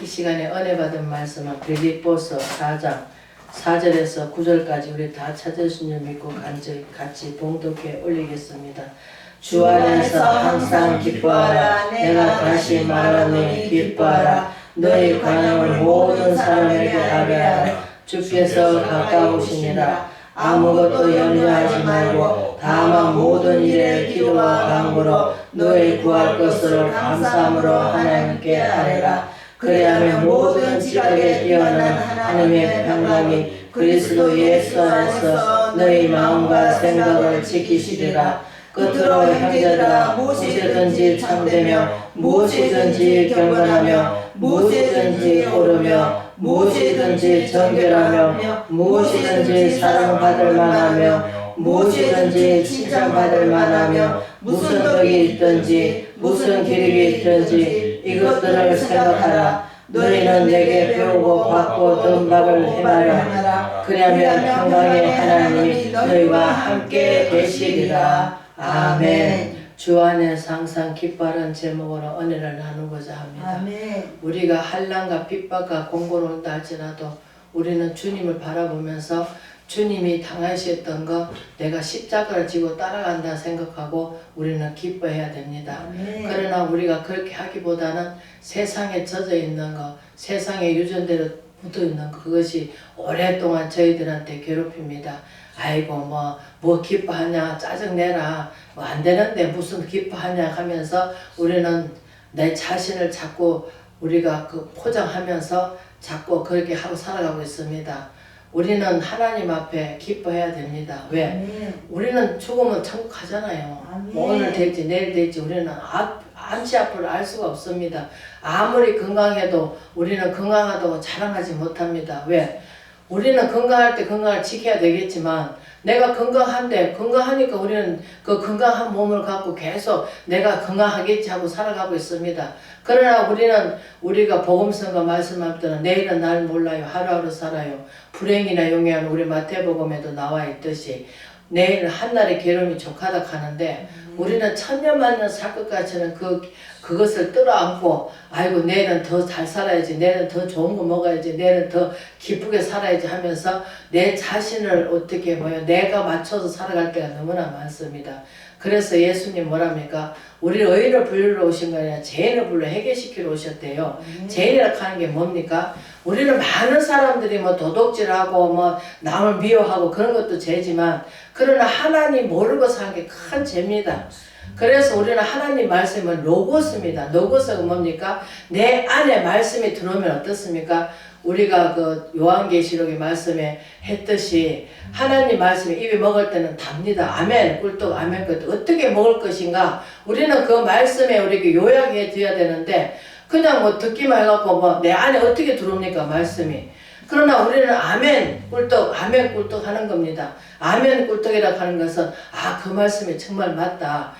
이 시간에 은혜 받은 말씀은 빌립보서 4장 4절에서 9절까지 우리 다 찾으신 줄 믿고 같이 봉독해 올리겠습니다. 주 안에서 항상 기뻐하라. 내가 다시 말하노니 기뻐하라. 너희 관용을 모든 사람에게 하게 하라. 주께서 가까우시니라. 아무것도 염려하지 말고 다만 모든 일에 기도와 간구로 너희 구할 것을 감사함으로 하나님께 아뢰라. 그리하면 모든 지각에 뛰어난 하나님의 평강이 그리스도 예수 안에서 너희 마음과 생각을 지키시리라. 끝으로 형제들아, 무엇이든지 참되며 무엇이든지 경건하며 무엇이든지 옳으며 무엇이든지 정결하며 무엇이든지 사랑받을 만하며 무엇이든지 칭찬받을 만하며 무슨 덕이 있든지 무슨 기력이 있든지 이것들을 생각하라. 너희는 내게 배우고 받고 든 바를 행하라. 그리하면 평강의 하나님이 너희와 함께 계시리라. 아멘. 주 안에서 항상 기뻐하는 제목으로 은혜를 나누고자 합니다. 아멘. 우리가 환난과 핍박과 공고를 온다 할지라도 우리는 주님을 바라보면서 주님이 당하셨던 거 내가 십자가를 지고 따라간다 생각하고 우리는 기뻐해야 됩니다. 아멘. 그러나 우리가 그렇게 하기보다는 세상에 젖어 있는 거, 세상에 유전대로 묻어 있는 거, 그것이 오랫동안 저희들한테 괴롭힙니다. 아이고 뭐 기뻐하냐, 짜증내라, 뭐 안 되는데 무슨 기뻐하냐 하면서 우리는 내 자신을 자꾸 우리가 그 포장하면서 자꾸 그렇게 하고 살아가고 있습니다. 우리는 하나님 앞에 기뻐해야 됩니다. 왜? 아멘. 우리는 죽으면 천국 가잖아요. 아멘. 뭐 오늘 될지 내일 될지 우리는 안치 앞을 알 수가 없습니다. 아무리 건강해도 우리는 건강하다고 자랑하지 못합니다. 왜? 우리는 건강할 때 건강을 지켜야 되겠지만 내가 건강하니까 우리는 그 건강한 몸을 갖고 계속 내가 건강하겠지 하고 살아가고 있습니다. 그러나 우리가 복음서가 말씀할 때는 내일은 날 몰라요. 하루하루 살아요. 불행이나 용해한 우리 마태복음에도 나와 있듯이 내일 한날의 괴로움이 족하다 하는데 우리는 천년만년 살 것 같이는 그것을 끌어안고 아이고 내일은 더 잘 살아야지, 내일은 더 좋은 거 먹어야지, 내일은 더 기쁘게 살아야지 하면서 내 자신을 어떻게 내가 맞춰서 살아갈 때가 너무나 많습니다. 그래서 예수님 뭐랍니까? 우리를 의인을 부르러 오신 거 아니라 죄인을 불러 해결시키러 오셨대요. 죄인이라고 하는 게 뭡니까? 우리는 많은 사람들이 도둑질하고 남을 미워하고 그런 것도 죄지만 그러나 하나님 모르고 사는 게 큰 죄입니다. 그래서 우리는 하나님 말씀은 로고스입니다. 로고스가 뭡니까? 내 안에 말씀이 들어오면 어떻습니까? 우리가 그 요한계시록의 말씀에 했듯이 하나님 말씀에 입에 먹을 때는 답니다. 아멘, 꿀떡, 아멘, 꿀떡. 어떻게 먹을 것인가? 우리는 그 말씀에 우리에게 요약해 드려야 되는데 그냥 듣기만 해갖고 내 안에 어떻게 들어옵니까? 말씀이. 그러나 우리는 아멘 꿀떡 아멘 꿀떡 하는 겁니다. 아멘 꿀떡이라고 하는 것은 그 말씀이 정말 맞다.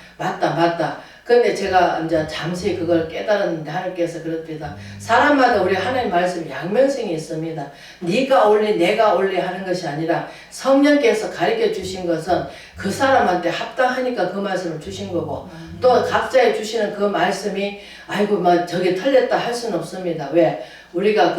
근데 제가 이제 잠시 그걸 깨달았는데 하나님께서 그렇습니다. 사람마다 우리 하나님 말씀이 양면성이 있습니다. 네가 옳리 내가 옳리 하는 것이 아니라 성령께서 가르쳐 주신 것은 그 사람한테 합당하니까 그 말씀을 주신 거고 또 각자에 주시는 그 말씀이 아이고 저게 틀렸다 할 수는 없습니다. 왜? 우리가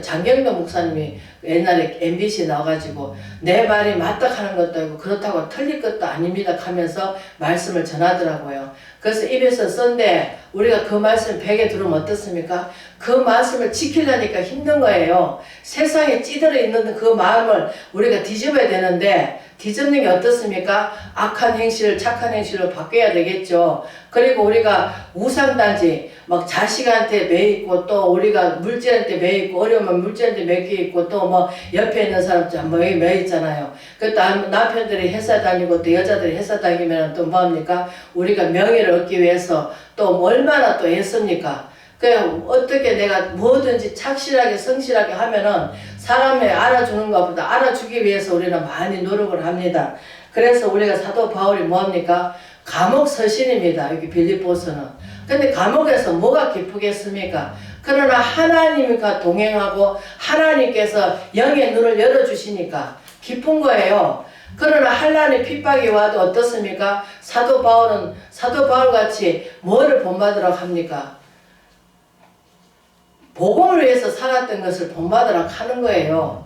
장경도 목사님이 옛날에 MBC 나와가지고 내 말이 맞다 하는 것도 아니고 그렇다고 틀릴 것도 아닙니다 하면서 말씀을 전하더라고요. 그래서 입에서 쓴데 우리가 그 말씀 베개 들으면 어떻습니까? 그 말씀을 지키려니까 힘든 거예요. 세상에 찌들어 있는 그 마음을 우리가 뒤집어야 되는데 뒤집는 게 어떻습니까? 악한 행실을 착한 행실로 바뀌어야 되겠죠. 그리고 우리가 우상단지 자식한테 매있고 또 우리가 물질한테 매있고 어려우면 물질한테 매있고 또 옆에 있는 사람 매있잖아요. 그 남편들이 회사 다니고 또 여자들이 회사 다니면 또 뭐합니까? 우리가 명예를 얻기 위해서 또 얼마나 또 애씁니까? 어떻게 내가 뭐든지 착실하게 성실하게 하면은 사람이 알아주는 것보다 알아주기 위해서 우리는 많이 노력을 합니다. 그래서 우리가 사도 바울이 뭐합니까? 감옥 서신입니다. 여기 빌립보서는. 근데 감옥에서 뭐가 기쁘겠습니까? 그러나 하나님과 동행하고 하나님께서 영의 눈을 열어주시니까 기쁜 거예요. 그러나 환난의 핍박이 와도 어떻습니까? 사도 바울같이 뭐를 본받으라고 합니까? 복음을 위해서 살았던 것을 본받으라 하는 거예요.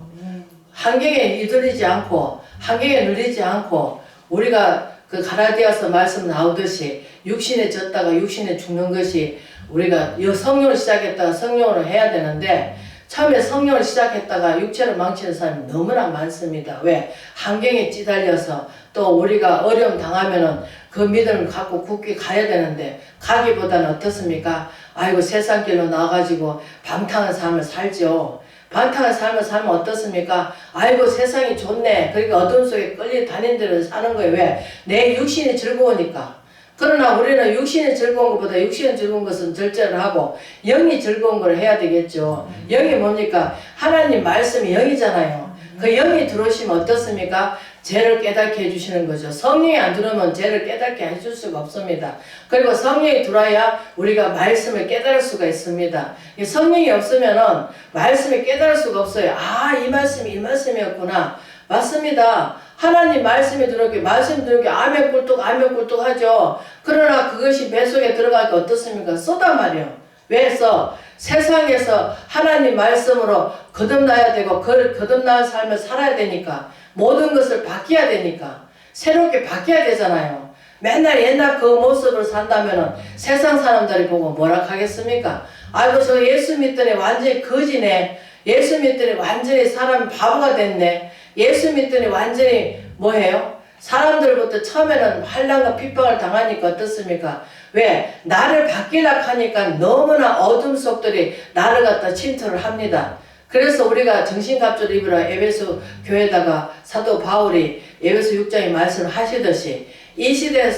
환경에 이들리지 않고 환경에 눌리지 않고 우리가 그 가라디아서 말씀 나오듯이 육신에 졌다가 육신에 죽는 것이 우리가 성령을 시작했다가 성령으로 해야 되는데 처음에 성령을 시작했다가 육체를 망치는 사람이 너무나 많습니다. 왜? 환경에 찌달려서 또 우리가 어려움 당하면은 그 믿음을 갖고 굳게 가야 되는데 가기보다는 어떻습니까? 아이고 세상길로 나와가지고 방탕한 삶을 살죠. 방탕한 삶을 살면 어떻습니까? 아이고 세상이 좋네. 그러니까 어둠 속에 끌려 다니는 대로 사는 거예요. 왜? 내 육신이 즐거우니까. 그러나 우리는 육신이 즐거운 것보다 육신이 즐거운 것은 절제를 하고 영이 즐거운 걸 해야 되겠죠. 영이 뭡니까? 하나님 말씀이 영이잖아요. 그 영이 들어오시면 어떻습니까? 죄를 깨닫게 해주시는 거죠. 성령이 안 들어오면 죄를 깨닫게 해줄 수가 없습니다. 그리고 성령이 들어와야 우리가 말씀을 깨달을 수가 있습니다. 성령이 없으면은 말씀을 깨달을 수가 없어요. 아, 이 말씀이었구나. 맞습니다. 하나님 말씀이 들어오게, 말씀이 들어오게, 아멘 꿀떡 하죠. 그러나 그것이 배 속에 들어가니까 어떻습니까? 쏘단 말이에요. 왜 써? 세상에서 하나님 말씀으로 거듭나야 되고, 거듭난 삶을 살아야 되니까, 모든 것을 바뀌어야 되니까, 새롭게 바뀌어야 되잖아요. 맨날 옛날 그 모습으로 산다면은 세상 사람들이 보고 뭐라 하겠습니까? 아이고, 저 예수 믿더니 완전히 거지네. 예수 믿더니 완전히 사람 바보가 됐네. 예수 믿더니 완전히 뭐해요? 사람들부터 처음에는 환난과 핍박을 당하니까 어떻습니까? 왜? 나를 바뀌려고 하니까 너무나 어둠 속들이 나를 갖다 침투를 합니다. 그래서 우리가 정신갑주를 입으라 에베소 교회에다가 사도 바울이 에베소 6장에 말씀을 하시듯이 이 시대에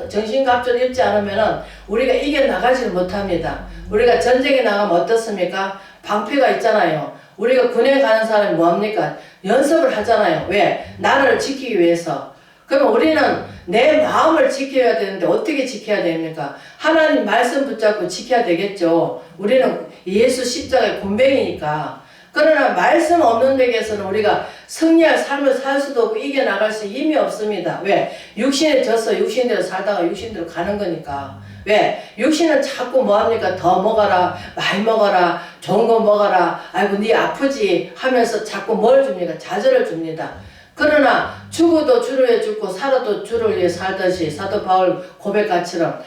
정신갑주를 입지 않으면 우리가 이겨나가지를 못합니다. 우리가 전쟁에 나가면 어떻습니까? 방패가 있잖아요. 우리가 군에 가는 사람이 뭐합니까? 연습을 하잖아요. 왜? 나라를 지키기 위해서. 그러면 우리는 내 마음을 지켜야 되는데 어떻게 지켜야 됩니까? 하나님 말씀 붙잡고 지켜야 되겠죠. 우리는 예수 십자가의 군병이니까. 그러나 말씀 없는 데에서는 우리가 승리할 삶을 살 수도 없고 이겨나갈 수 힘이 없습니다. 왜? 육신에 져서 육신대로 살다가 육신대로 가는 거니까. 왜? 육신은 자꾸 뭐합니까? 더 먹어라, 많이 먹어라, 좋은 거 먹어라, 아이고 니 아프지 하면서 자꾸 뭘 줍니까? 좌절을 줍니다. 그러나 죽어도 주를 위해 죽고 살아도 주를 위해 살듯이 사도 바울 고백같이처럼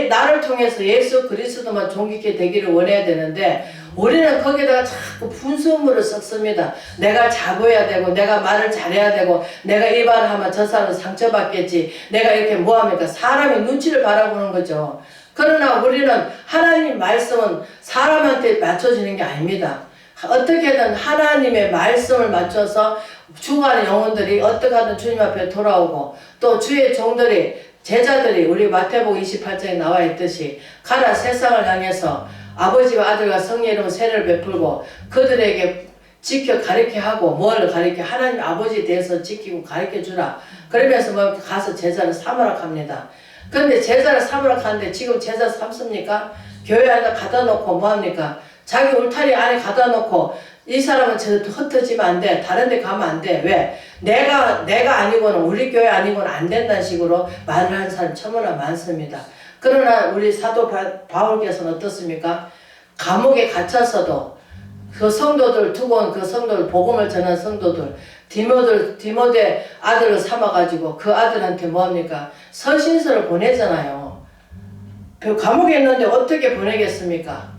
나를 통해서 예수 그리스도만 존귀케 되기를 원해야 되는데 우리는 거기다가 자꾸 분수물을 섞습니다. 내가 잘 보여야 되고 내가 말을 잘해야 되고 내가 이 말을 하면 저 사람은 상처받겠지. 내가 이렇게 뭐합니까? 사람의 눈치를 바라보는 거죠. 그러나 우리는 하나님 말씀은 사람한테 맞춰지는 게 아닙니다. 어떻게든 하나님의 말씀을 맞춰서 죽어가는 영혼들이 어떻게 하든 주님 앞에 돌아오고 또 주의 종들이 제자들이 우리 마태복음 28장에 나와 있듯이 가라 세상을 향해서 아버지와 아들과 성령 이름으로 세례를 베풀고 그들에게 지켜 가르쳐 하고 뭘 가르쳐 하나님 아버지에 대해서 지키고 가르쳐 주라. 그러면서 뭐 가서 제자를 삼으라 합니다. 그런데 제자를 삼으라 하는데 지금 제자 삼습니까? 교회 안에 갖다 놓고 뭐합니까? 자기 울타리 안에 갖다 놓고 이 사람은 저 흩어지면 안 돼. 다른 데 가면 안 돼. 왜? 내가 아니고는 우리 교회 아니고는 안 된다는 식으로 말을 하는 사람 너무나 많습니다. 그러나 우리 사도 바울께서는 어떻습니까? 감옥에 갇혀서도 그 성도들 두고 온 그 성도들 복음을 전한 성도들 디모데 아들을 삼아가지고 그 아들한테 뭐합니까? 서신서를 보내잖아요. 감옥에 있는데 어떻게 보내겠습니까?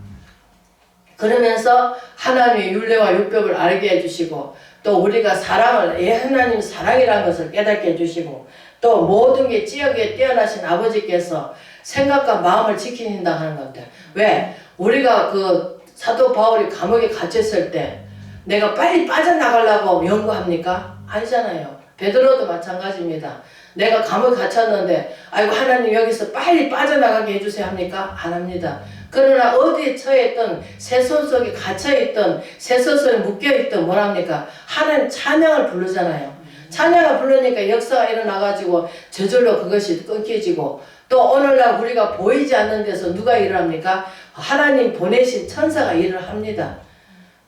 그러면서 하나님의 율례와 율법을 알게 해주시고 또 우리가 사랑을 하나님 사랑이라는 것을 깨닫게 해주시고 또 모든 게 지역에 뛰어나신 아버지께서 생각과 마음을 지키신다 하는 건데 왜? 우리가 그 사도 바울이 감옥에 갇혔을 때 내가 빨리 빠져나가려고 연구합니까? 아니잖아요. 베드로도 마찬가지입니다. 내가 감옥에 갇혔는데 아이고 하나님 여기서 빨리 빠져나가게 해주세요 합니까? 안 합니다. 그러나 어디에 처해있던 새손 속에 갇혀있던 새손 속에 묶여있던 뭐랍니까? 하나님 찬양을 부르잖아요. 찬양을 부르니까 역사가 일어나가지고 저절로 그것이 끊겨지고 또 오늘날 우리가 보이지 않는 데서 누가 일을 합니까? 하나님 보내신 천사가 일을 합니다.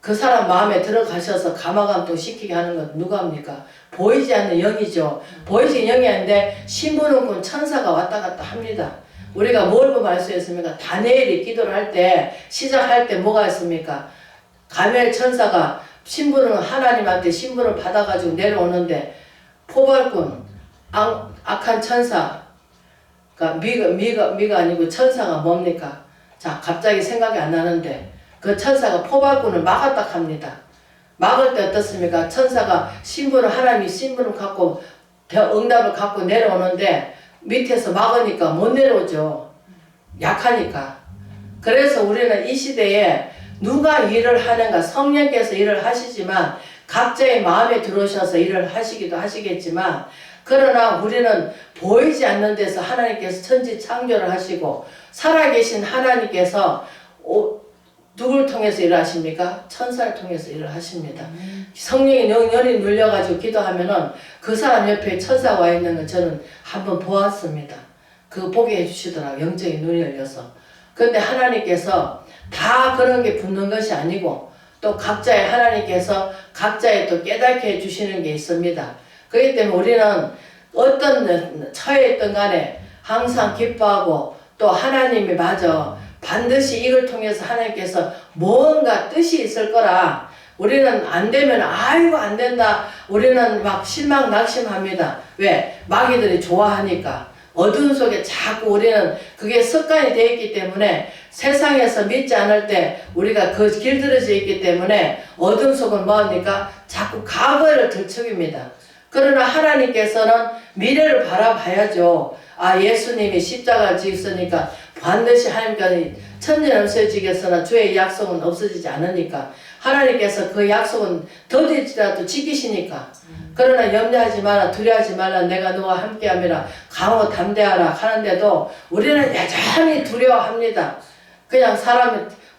그 사람 마음에 들어가셔서 감화감동 시키게 하는 건 누가 합니까? 보이지 않는 영이죠. 보이지 영이 아닌데 신부는군 천사가 왔다 갔다 합니다. 우리가 뭘 보면 알 수 있습니까? 다니엘이 기도를 할 때, 시작할 때 뭐가 있습니까? 가멜 천사가 신분을 하나님한테 신분을 받아가지고 내려오는데 포발꾼, 악한 천사, 그러니까 미가 아니고 천사가 뭡니까? 자, 갑자기 생각이 안 나는데 그 천사가 포발꾼을 막았다 합니다. 막을 때 어떻습니까? 천사가 하나님이 신분을 갖고 응답을 갖고 내려오는데 밑에서 막으니까 못 내려오죠. 약하니까. 그래서 우리는 이 시대에 누가 일을 하는가, 성령께서 일을 하시지만 각자의 마음에 들어오셔서 일을 하시기도 하시겠지만, 그러나 우리는 보이지 않는 데서 하나님께서 천지 창조를 하시고 살아계신 하나님께서 누굴 통해서 일을 하십니까? 천사를 통해서 일을 하십니다. 성령이 영연히 눌려가지고 기도하면은 그 사람 옆에 천사가 와 있는 건 저는 한번 보았습니다. 그거 보게 해주시더라고요. 영적인 눈이 열려서. 그런데 하나님께서 다 그런 게 붙는 것이 아니고 또 각자의 하나님께서 각자의 또 깨닫게 해주시는 게 있습니다. 그렇기 때문에 우리는 어떤 처해 있던 간에 항상 기뻐하고 또 하나님이 맞아 반드시 이걸 통해서 하나님께서 뭔가 뜻이 있을 거라. 우리는 안 되면 아이고 안 된다. 우리는 막 실망 낙심합니다. 왜? 마귀들이 좋아하니까. 어두운 속에 자꾸 우리는 그게 습관이 되어 있기 때문에 세상에서 믿지 않을 때 우리가 그 길들여져 있기 때문에 어두운 속은 뭐합니까? 자꾸 과거를 들추깁니다. 그러나 하나님께서는 미래를 바라봐야죠. 아, 예수님이 십자가를 지었으니까 반드시 하나님께서 천년 없어지겠으나 주의 약속은 없어지지 않으니까 하나님께서 그 약속은 더딜지라도 지키시니까. 그러나 염려하지 마라, 두려워하지 말라, 내가 너와 함께함이라, 강호 담대하라 하는데도 우리는 여전히 두려워합니다. 그냥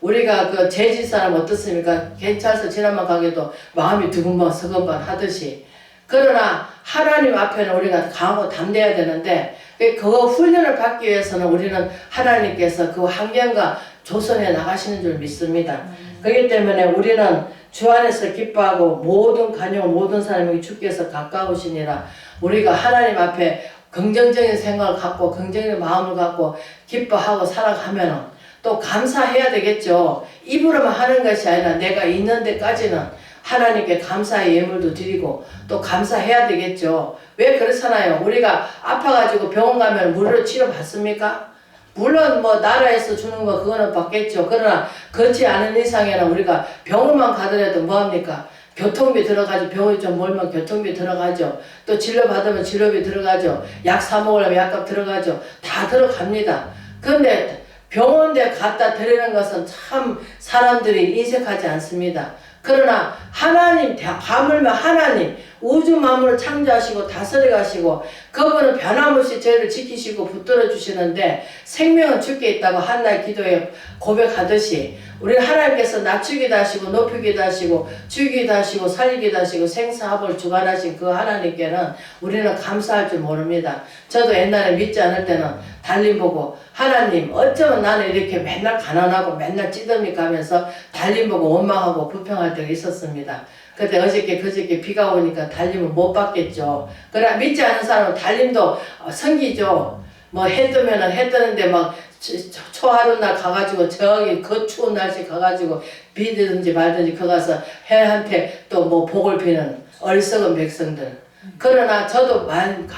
우리가 그 제지 사람 어떻습니까? 괜찮아서 지나만 가게도 마음이 두근번 서근번 하듯이. 그러나 하나님 앞에는 우리가 강하고 담대해야 되는데 그 훈련을 받기 위해서는 우리는 하나님께서 그 환경과 조선해 나가시는 줄 믿습니다. 그렇기 때문에 우리는 주 안에서 기뻐하고 모든 가정 모든 사람에게 주께서 가까우시니라. 우리가 하나님 앞에 긍정적인 생각을 갖고 긍정적인 마음을 갖고 기뻐하고 살아가면 또 감사해야 되겠죠. 입으로만 하는 것이 아니라 내가 있는 데까지는 하나님께 감사의 예물도 드리고 또 감사해야 되겠죠. 왜 그렇잖아요. 우리가 아파가지고 병원 가면 무료로 치료받습니까? 물론 뭐 나라에서 주는 거 그거는 받겠죠. 그러나 그렇지 않은 이상에는 우리가 병원만 가더라도 뭐합니까? 교통비 들어가죠. 병원이 좀 멀면 교통비 들어가죠. 또 진료받으면 진료비 들어가죠. 약 사 먹으려면 약값 들어가죠. 다 들어갑니다. 그런데 병원에 갖다 드리는 것은 참 사람들이 인색하지 않습니다. 그러나 하나님, 가물며 하나님, 우주 만물을 창조하시고 다스려 가시고 그분은 변함없이 저희를 지키시고 붙들어 주시는데 생명은 주께 있다고 한날 기도에 고백하듯이 우리는 하나님께서 낮추기도 하시고 높이기도 하시고 죽이기도 하시고 살리기도 하시고 생사합을 주관하신 그 하나님께는 우리는 감사할 줄 모릅니다. 저도 옛날에 믿지 않을 때는 달림 보고 하나님 어쩌면 나는 이렇게 맨날 가난하고 맨날 찌듭니까 하면서 달림 보고 원망하고 불평할 때가 있었습니다. 그때 그저께 비가 오니까 달림을 못 받겠죠. 그러나 믿지 않은 사람은 달림도 성기죠. 뭐 해 뜨면은 해 뜨는데 막 초하루날 가가지고 저기 그 추운 날씨 가가지고 비든지 말든지 거 가서 해한테 또 뭐 복을 비는 어리석은 백성들. 그러나 저도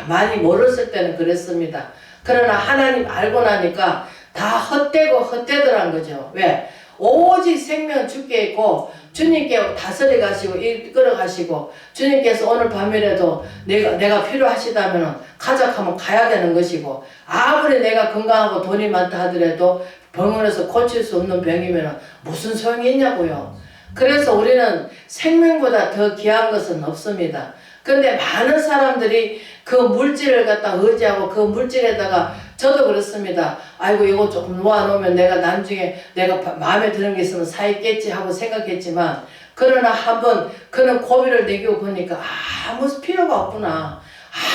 많이 모르실 때는 그랬습니다. 그러나 하나님 알고 나니까 다 헛되고 헛되더란 거죠. 왜? 오직 생명 주께 있고 주님께 다스려 가시고 이끌어 가시고 주님께서 오늘 밤이라도 내가 필요하시다면 가자하면 가야 되는 것이고 아무리 내가 건강하고 돈이 많다 하더라도 병원에서 고칠 수 없는 병이면 무슨 소용이 있냐고요. 그래서 우리는 생명보다 더 귀한 것은 없습니다. 그런데 많은 사람들이 그 물질을 갖다 의지하고 그 물질에다가 저도 그렇습니다. 아이고 이거 조금 모아놓으면 내가 나중에 내가 마음에 드는 게 있으면 사있겠지 하고 생각했지만 그러나 한번 그런 고비를 내기고 보니까 아무 필요가 없구나.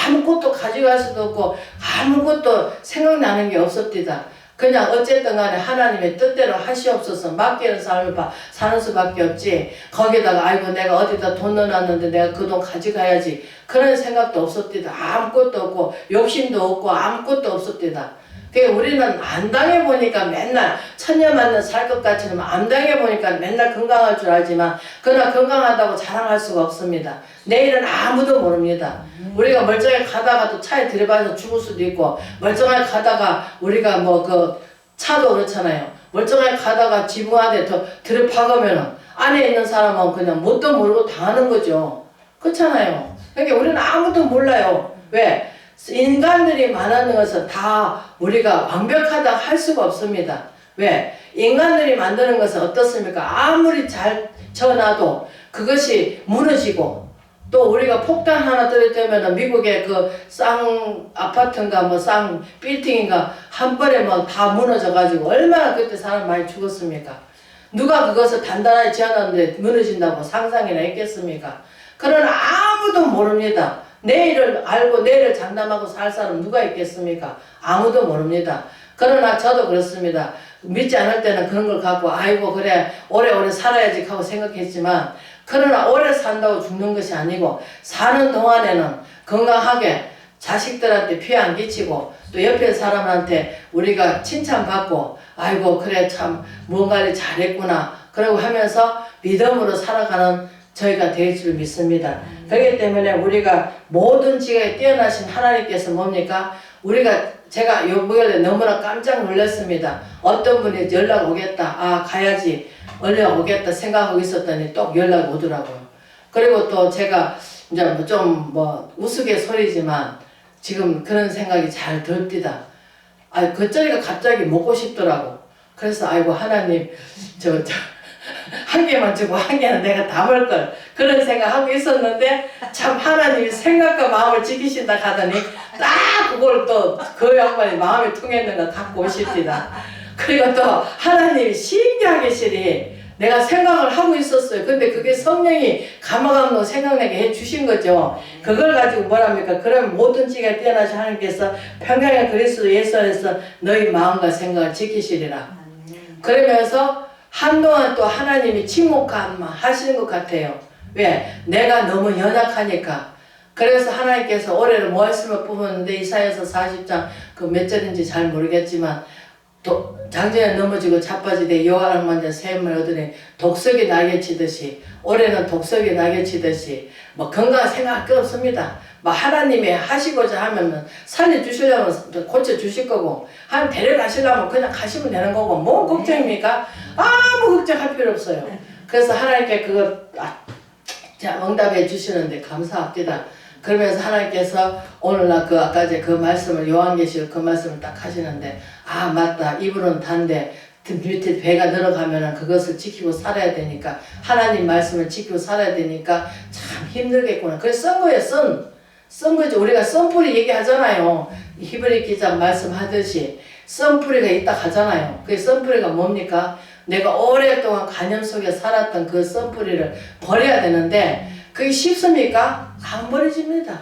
아무것도 가져갈 수도 없고 아무것도 생각나는 게 없었디다. 그냥 어쨌든 간에 하나님의 뜻대로 하시옵소서 맡기는 삶을 사는 수밖에 없지. 거기다가 아이고 내가 어디다 돈 넣어놨는데 내가 그 돈 가져가야지. 그런 생각도 없었디다. 아무것도 없고 욕심도 없고 아무것도 없었디다. 그러니까 우리는 안 당해보니까 맨날 천년만년 살 것 같지만 안 당해보니까 맨날 건강할 줄 알지만 그러나 건강하다고 자랑할 수가 없습니다. 내일은 아무도 모릅니다. 우리가 멀쩡하게 가다가도 차에 들이받아서 죽을 수도 있고 멀쩡하게 가다가 우리가 뭐 그 차도 그렇잖아요. 멀쩡하게 가다가 지붕 안에 더 들이박으면은 안에 있는 사람은 그냥 뭣도 모르고 당하는 거죠. 그렇잖아요. 그러니까 우리는 아무도 몰라요. 왜? 인간들이 말하는 것은 다 우리가 완벽하다 할 수가 없습니다. 왜? 인간들이 만드는 것은 어떻습니까? 아무리 잘 쳐놔도 그것이 무너지고 또 우리가 폭탄 하나 떨어뜨리면 미국의 그 쌍 아파트인가 뭐 쌍 빌딩인가 한 번에 뭐 다 무너져 가지고 얼마나 그때 사람 많이 죽었습니까? 누가 그것을 단단하게 지어놨는데 무너진다고 상상이나 했겠습니까? 그러나 아무도 모릅니다. 내일을 알고 내일을 장담하고 살 사람 누가 있겠습니까? 아무도 모릅니다. 그러나 저도 그렇습니다. 믿지 않을 때는 그런 걸 갖고 아이고 그래 오래오래 살아야지 하고 생각했지만 그러나 오래 산다고 죽는 것이 아니고 사는 동안에는 건강하게 자식들한테 피해 안 끼치고 또 옆에 사람한테 우리가 칭찬받고 아이고 그래 참 뭔가를 잘했구나 그러고 하면서 믿음으로 살아가는 저희가 될 줄 믿습니다. 그렇기 때문에 우리가 모든 지각에 뛰어나신 하나님께서 뭡니까? 제가 요번에 너무나 깜짝 놀랐습니다. 어떤 분이 연락 오겠다. 아 가야지 연락 오겠다 생각하고 있었더니 또 연락 오더라고요. 그리고 또 제가 이제 좀 우스갯소리지만 지금 그런 생각이 잘 듭니다. 아 그저리가 갑자기 먹고 싶더라고. 그래서 아이고 하나님 한 개만 주고 한 개는 내가 담을 걸 그런 생각하고 있었는데 참 하나님이 생각과 마음을 지키신다 하더니 딱 그걸 또 그 양반이 마음에 통했는가 갖고 오십니다. 그리고 또 하나님이 신기하게 시리 내가 생각을 하고 있었어요. 근데 그게 성령이 가마감로 생각나게 해주신 거죠. 그걸 가지고 뭐랍니까? 그럼 모든 지가 뛰어나신 하나님께서 평강의 그리스도 예수 안에서 너희 마음과 생각을 지키시리라. 그러면서 한동안 또 하나님이 침묵하시는 것 같아요. 왜? 내가 너무 연약하니까. 그래서 하나님께서 올해는 말씀을 뽑았는데 이사야서 40장 그 몇 절인지 잘 모르겠지만 장전에 넘어지고 자빠지되 여호와를 만져 샘을 얻으니 독석이 날개 치듯이 올해는 독석이 날개 치듯이 뭐 건강 생각할 게 없습니다. 뭐 하나님이 하시고자 하면 살려주시려면 고쳐주실 거고 한 데려가시려면 그냥 가시면 되는 거고 뭐 걱정입니까? 아무 걱정할 필요 없어요. 그래서 하나님께 그거 응답해 주시는데 감사합니다. 그러면서 하나님께서 오늘날 아까 그 말씀을 요한계시록 그 말씀을 딱 하시는데 아 맞다 이불은 단데 밑에 배가 늘어가면은 그것을 지키고 살아야 되니까 하나님 말씀을 지키고 살아야 되니까 참 힘들겠구나. 그래서 쓴 거예요. 쓴 거죠. 우리가 썬뿌리 얘기하잖아요. 히브리 기자 말씀하듯이 썬뿌리가 있다 하잖아요. 그 썬뿌리가 뭡니까? 내가 오랫동안 간염 속에 살았던 그 썬뿌리를 버려야 되는데 그게 쉽습니까? 안 버려집니다.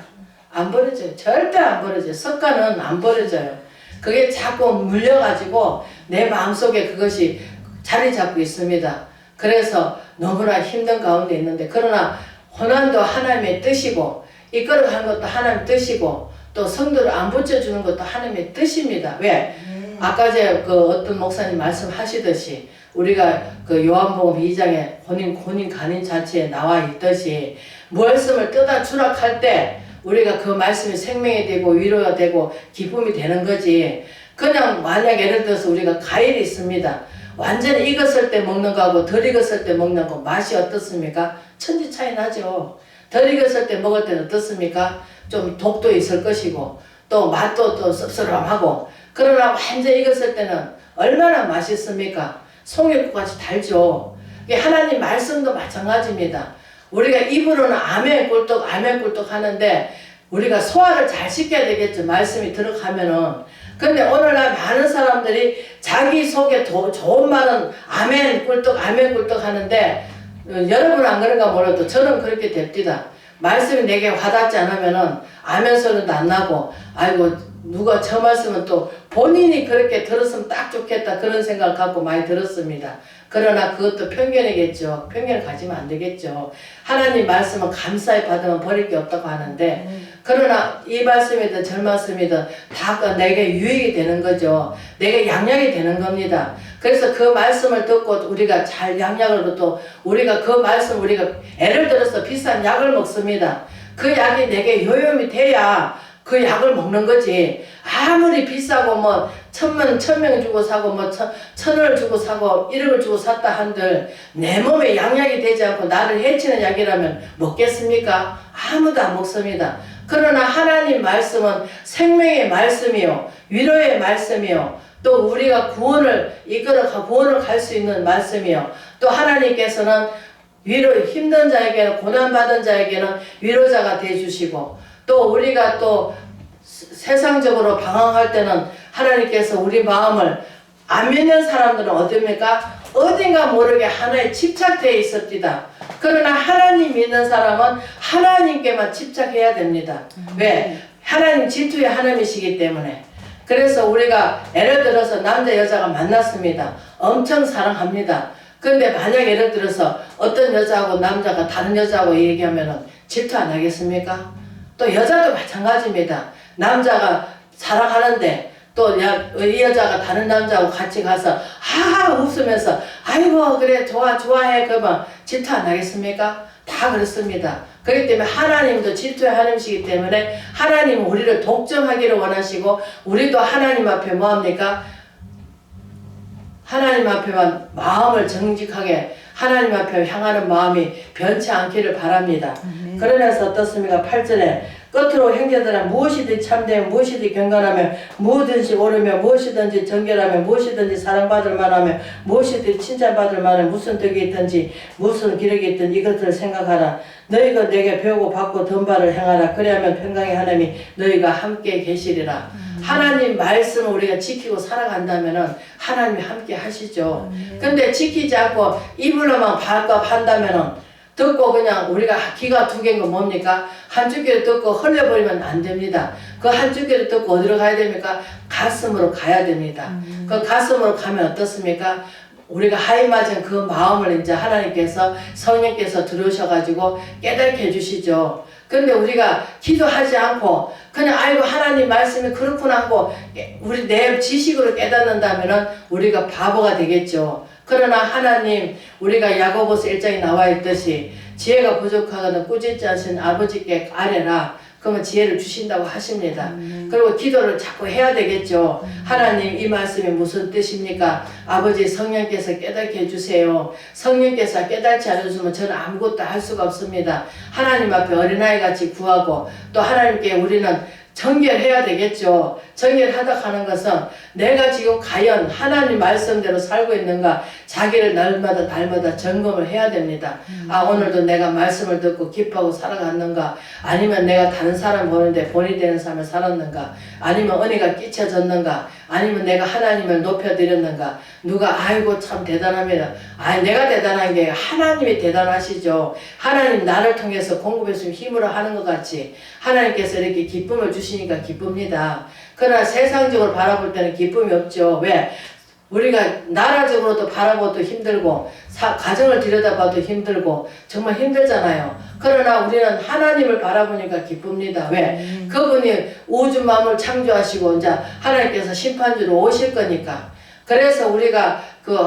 안 버려져요. 절대 안 버려져요. 석가는 안 버려져요. 그게 자꾸 물려가지고 내 마음속에 그것이 자리 잡고 있습니다. 그래서 너무나 힘든 가운데 있는데 그러나 고난도 하나님의 뜻이고 이끌어가는 것도 하나님의 뜻이고 또 성도를 안 붙여주는 것도 하나님의 뜻입니다. 왜? 아까 어떤 목사님 말씀하시듯이 우리가 그 요한복음 2장에 혼인 간인 자체에 나와 있듯이 말씀을 뜯어 추락할 때 우리가 그 말씀이 생명이 되고 위로가 되고 기쁨이 되는 거지. 그냥 만약 예를 들어서 우리가 과일이 있습니다. 완전히 익었을 때 먹는 거하고 덜 익었을 때 먹는 거 맛이 어떻습니까? 천지 차이 나죠. 덜 익었을 때 먹을 때는 어떻습니까? 좀 독도 있을 것이고 또 맛도 또 씁쓸함하고 그러나 완전히 익었을 때는 얼마나 맛있습니까? 송이꽃같이 달죠. 하나님 말씀도 마찬가지입니다. 우리가 입으로는 아멘 꿀떡 아멘 꿀떡 하는데 우리가 소화를 잘 시켜야 되겠죠. 말씀이 들어가면은. 근데 오늘날 많은 사람들이 자기 속에 좋은 말은 아멘 꿀떡 아멘 꿀떡 하는데 여러분은 안 그런가 몰라도 저는 그렇게 됩니다. 말씀이 내게 와닿지 않으면은 아멘 소리도 안 나고 아이고 누가 저 말씀은 또 본인이 그렇게 들었으면 딱 좋겠다 그런 생각을 갖고 많이 들었습니다. 그러나 그것도 편견이겠죠. 편견을 가지면 안 되겠죠. 하나님 말씀은 감사히 받으면 버릴 게 없다고 하는데 그러나 이 말씀이든 저 말씀이든 다 내게 유익이 되는 거죠. 내게 양약이 되는 겁니다. 그래서 그 말씀을 듣고 우리가 잘 양약으로 또 우리가 그 말씀 우리가 예를 들어서 비싼 약을 먹습니다. 그 약이 내게 요염이 돼야 그 약을 먹는 거지. 아무리 비싸고 뭐 천명 주고 사고 뭐 천원을 주고 사고 1억을 주고 샀다 한들 내 몸에 양약이 되지 않고 나를 해치는 약이라면 먹겠습니까? 아무도 안 먹습니다. 그러나 하나님 말씀은 생명의 말씀이요 위로의 말씀이요 또 우리가 구원을 갈 수 있는 말씀이요 또 하나님께서는 위로 힘든 자에게는 고난받은 자에게는 위로자가 되어주시고 또 우리가 또 세상적으로 방황할 때는 하나님께서 우리 마음을 안 믿는 사람들은 어딥니까? 어딘가 모르게 하나에 집착되어 있습니다. 그러나 하나님 믿는 사람은 하나님께만 집착해야 됩니다. 왜? 하나님 질투의 하나님이시기 때문에. 그래서 우리가 예를 들어서 남자 여자가 만났습니다. 엄청 사랑합니다. 근데 만약 예를 들어서 어떤 여자하고 남자가 다른 여자하고 얘기하면은 질투 안 하겠습니까? 또 여자도 마찬가지입니다. 남자가 사랑하는데 또 이 여자가 다른 남자하고 같이 가서 하하 웃으면서 아이고 그래 좋아해 그러면 질투 안 하겠습니까? 다 그렇습니다. 그렇기 때문에 하나님도 질투의 하나님이시기 때문에 하나님은 우리를 독점하기를 원하시고 우리도 하나님 앞에 뭐합니까? 하나님 앞에만 마음을 정직하게 하나님 앞에 향하는 마음이 변치 않기를 바랍니다. 그러면서 어떻습니까? 8절에 끝으로 형제들아 무엇이든지 참되면 무엇이든지 경건하며 무엇이든지 옳으며 무엇이든지 정결하며 무엇이든지 사랑받을 만하며 무엇이든지 칭찬받을 만하며 무슨 덕이 있든지 무슨 기력이 있든 이것들을 생각하라. 너희가 내게 배우고 받고 든 바를 행하라. 그리하면 평강의 하나님이 너희가 함께 계시리라. 하나님 말씀을 우리가 지키고 살아간다면 하나님이 함께 하시죠. 근데 지키지 않고 입으로만 반갑한다면 듣고 그냥 우리가 귀가 두 개인 건 뭡니까? 한쪽 귀를 듣고 흘려버리면 안 됩니다. 그 한쪽 귀를 듣고 어디로 가야 됩니까? 가슴으로 가야 됩니다. 그 가슴으로 가면 어떻습니까? 우리가 하이 맞은 그 마음을 이제 하나님께서 성령께서 들으셔가지고 깨닫게 해주시죠. 근데 우리가 기도하지 않고 그냥 아이고 하나님 말씀이 그렇구나 하고 우리 내 지식으로 깨닫는다면은 우리가 바보가 되겠죠. 그러나 하나님 우리가 야고보서 1장에 나와 있듯이 지혜가 부족하거든 꾸짖지 않으신 아버지께 아뢰라. 그러면 지혜를 주신다고 하십니다. 그리고 기도를 자꾸 해야 되겠죠. 하나님 이 말씀이 무슨 뜻입니까? 아버지 성령께서 깨닫게 해주세요. 성령께서 깨닫지 않으시면 저는 아무것도 할 수가 없습니다. 하나님 앞에 어린아이같이 구하고 또 하나님께 우리는 정결해야 되겠죠. 정결하다 하는 것은 내가 지금 과연 하나님 말씀대로 살고 있는가 자기를 날마다 점검을 해야 됩니다. 아 오늘도 내가 말씀을 듣고 기뻐하고 살아갔는가 아니면 내가 다른 사람 보는데 본이 되는 삶을 살았는가 아니면 은혜가 끼쳐졌는가 아니면 내가 하나님을 높여드렸는가 누가 아이고 참 대단합니다. 아니 내가 대단한 게 하나님이 대단하시죠. 하나님 나를 통해서 공급해주신 힘으로 하는 것 같이 하나님께서 이렇게 기쁨을 주시니까 기쁩니다. 그러나 세상적으로 바라볼 때는 기쁨이 없죠. 왜? 우리가 나라적으로도 바라보도 힘들고 가정을 들여다봐도 힘들고 정말 힘들잖아요. 그러나 우리는 하나님을 바라보니까 기쁩니다. 왜? 그분이 우주 만물 창조하시고 이제 하나님께서 심판주로 오실 거니까. 그래서 우리가 그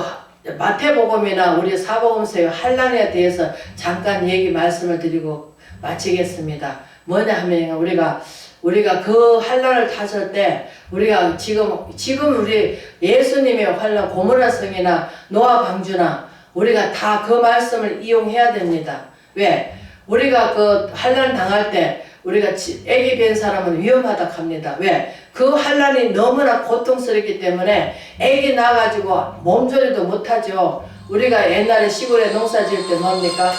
마태복음이나 우리 사복음서의 환난에 대해서 잠깐 말씀을 드리고 마치겠습니다. 뭐냐 하면 우리가 그 환난을 탔을 때 우리가 지금 우리 예수님의 환난 고모라성이나 노아 방주나 우리가 다 그 말씀을 이용해야 됩니다. 왜? 우리가 그 환난 당할 때 우리가 애기 뵌 사람은 위험하다 합니다. 왜? 그 환난이 너무나 고통스럽기 때문에 애기 낳아가지고 몸조리도 못하죠. 우리가 옛날에 시골에 농사 지을 때 뭡니까?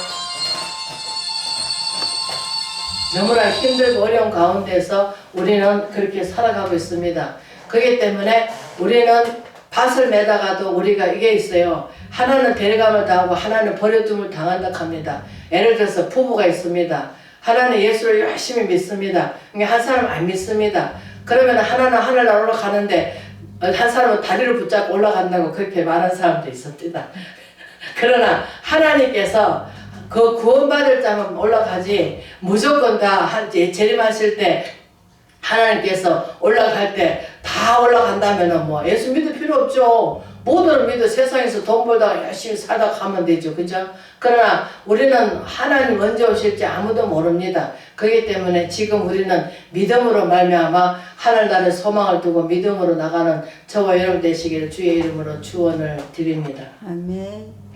너무나 힘들고 어려운 가운데서 우리는 그렇게 살아가고 있습니다. 그렇기 때문에 우리는 밭을 매다가도 우리가 이게 있어요. 하나는 데려감을 당하고 하나는 버려둠을 당한다 합니다. 예를 들어서 부부가 있습니다. 하나는 예수를 열심히 믿습니다. 한 사람은 안 믿습니다. 그러면 하나는 하늘나라 올라가는데 한 사람은 다리를 붙잡고 올라간다고 그렇게 말하는 사람도 있습니다. 그러나 하나님께서 그 구원받을 자만 올라가지 무조건 다 재림하실 때 하나님께서 올라갈 때 다 올라간다면은 뭐 예수 믿을 필요 없죠. 모두를 믿어 세상에서 돈 벌다가 열심히 살다 가면 되죠. 그죠? 그러나 우리는 하나님 언제 오실지 아무도 모릅니다. 그렇기 때문에 지금 우리는 믿음으로 말미암아 하늘나라의 소망을 두고 믿음으로 나가는 저와 여러분 되시기를 주의 이름으로 축원을 드립니다. 아멘.